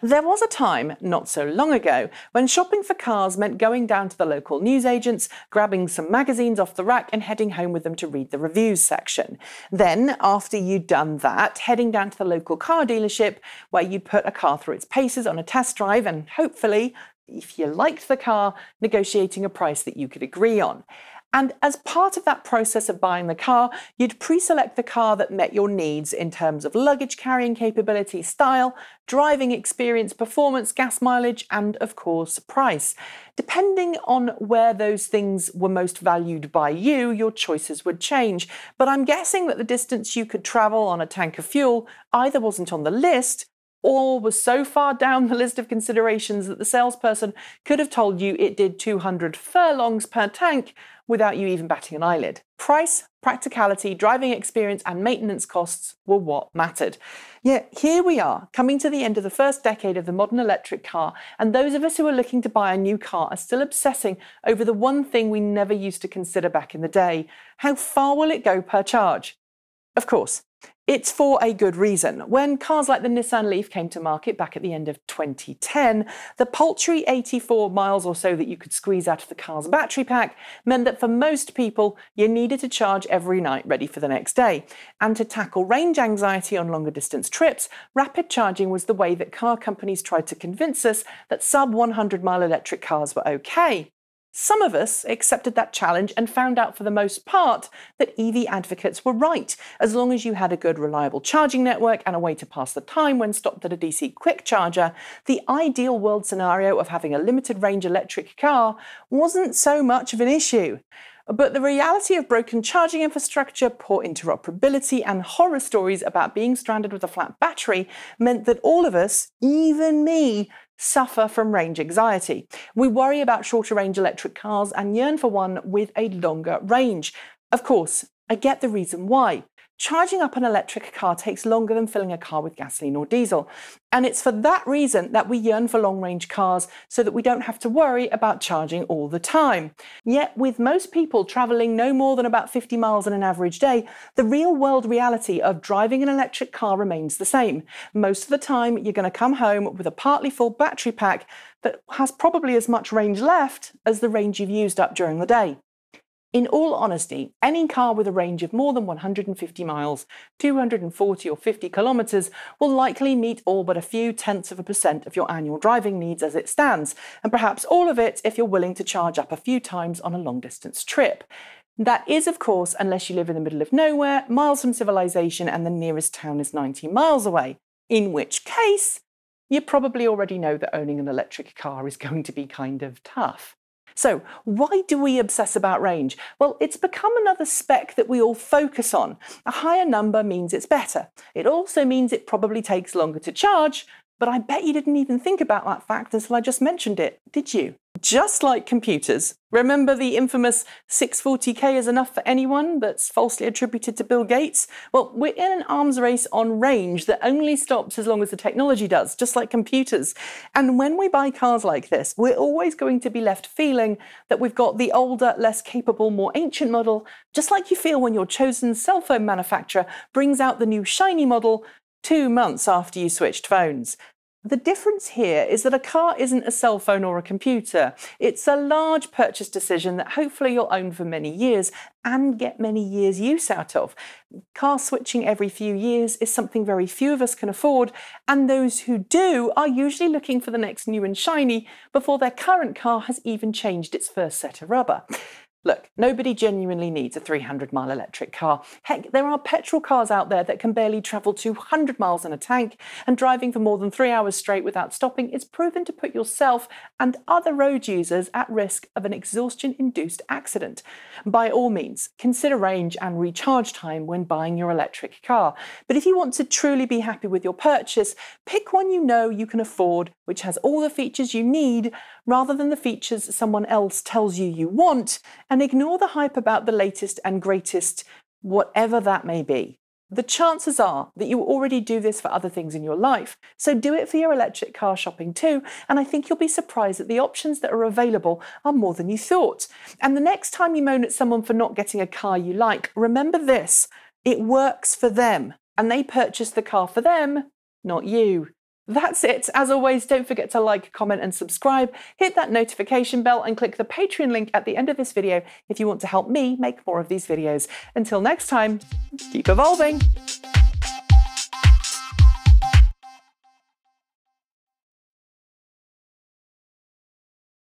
There was a time, not so long ago, when shopping for cars meant going down to the local newsagents, grabbing some magazines off the rack and heading home with them to read the reviews section. Then, after you'd done that, heading down to the local car dealership where you'd put a car through its paces on a test drive and hopefully, if you liked the car, negotiating a price that you could agree on. And as part of that process of buying the car, you'd pre-select the car that met your needs in terms of luggage carrying capability, style, driving experience, performance, gas mileage, and of course, price. Depending on where those things were most valued by you, your choices would change. But I'm guessing that the distance you could travel on a tank of fuel either wasn't on the list or was so far down the list of considerations that the salesperson could have told you it did 200 furlongs per tank without you even batting an eyelid. Price, practicality, driving experience, and maintenance costs were what mattered. Yet here we are, coming to the end of the first decade of the modern electric car, and those of us who are looking to buy a new car are still obsessing over the one thing we never used to consider back in the day. How far will it go per charge? Of course, it's for a good reason. When cars like the Nissan Leaf came to market back at the end of 2010, the paltry 84 miles or so that you could squeeze out of the car's battery pack meant that for most people, you needed to charge every night ready for the next day. And to tackle range anxiety on longer distance trips, rapid charging was the way that car companies tried to convince us that sub 100-mile electric cars were okay. Some of us accepted that challenge and found out for the most part that EV advocates were right. As long as you had a good, reliable charging network and a way to pass the time when stopped at a DC quick charger, the ideal world scenario of having a limited range electric car wasn't so much of an issue. But the reality of broken charging infrastructure, poor interoperability, and horror stories about being stranded with a flat battery meant that all of us, even me, suffer from range anxiety. We worry about shorter range electric cars and yearn for one with a longer range. Of course, I get the reason why. Charging up an electric car takes longer than filling a car with gasoline or diesel. And it's for that reason that we yearn for long-range cars so that we don't have to worry about charging all the time. Yet, with most people travelling no more than about 50 miles in an average day, the real-world reality of driving an electric car remains the same. Most of the time, you're going to come home with a partly full battery pack that has probably as much range left as the range you've used up during the day. In all honesty, any car with a range of more than 150 miles, 240 or 50 kilometres, will likely meet all but a few tenths of a percent of your annual driving needs as it stands, and perhaps all of it if you're willing to charge up a few times on a long-distance trip. That is, of course, unless you live in the middle of nowhere, miles from civilization, and the nearest town is 90 miles away, in which case, you probably already know that owning an electric car is going to be kind of tough. So, why do we obsess about range? Well, it's become another spec that we all focus on. A higher number means it's better. It also means it probably takes longer to charge, but I bet you didn't even think about that fact until I just mentioned it, did you? Just like computers, remember the infamous 640k is enough for anyone that's falsely attributed to Bill Gates? Well, we're in an arms race on range that only stops as long as the technology does, just like computers. And when we buy cars like this, we're always going to be left feeling that we've got the older, less capable, more ancient model, just like you feel when your chosen cell phone manufacturer brings out the new shiny model 2 months after you switched phones. The difference here is that a car isn't a cell phone or a computer. It's a large purchase decision that hopefully you'll own for many years and get many years' use out of. Car switching every few years is something very few of us can afford, and those who do are usually looking for the next new and shiny before their current car has even changed its first set of rubber. Look, nobody genuinely needs a 300-mile electric car. Heck, there are petrol cars out there that can barely travel 200 miles in a tank, and driving for more than 3 hours straight without stopping is proven to put yourself and other road users at risk of an exhaustion-induced accident. By all means, consider range and recharge time when buying your electric car. But if you want to truly be happy with your purchase, pick one you know you can afford, which has all the features you need, rather than the features someone else tells you you want, and ignore the hype about the latest and greatest, whatever that may be. The chances are that you already do this for other things in your life, so do it for your electric car shopping too, and I think you'll be surprised that the options that are available are more than you thought. And the next time you moan at someone for not getting a car you like, remember this: it works for them, and they purchased the car for them, not you. That's it. As always, don't forget to like, comment and subscribe, hit that notification bell and click the Patreon link at the end of this video if you want to help me make more of these videos. Until next time, keep evolving!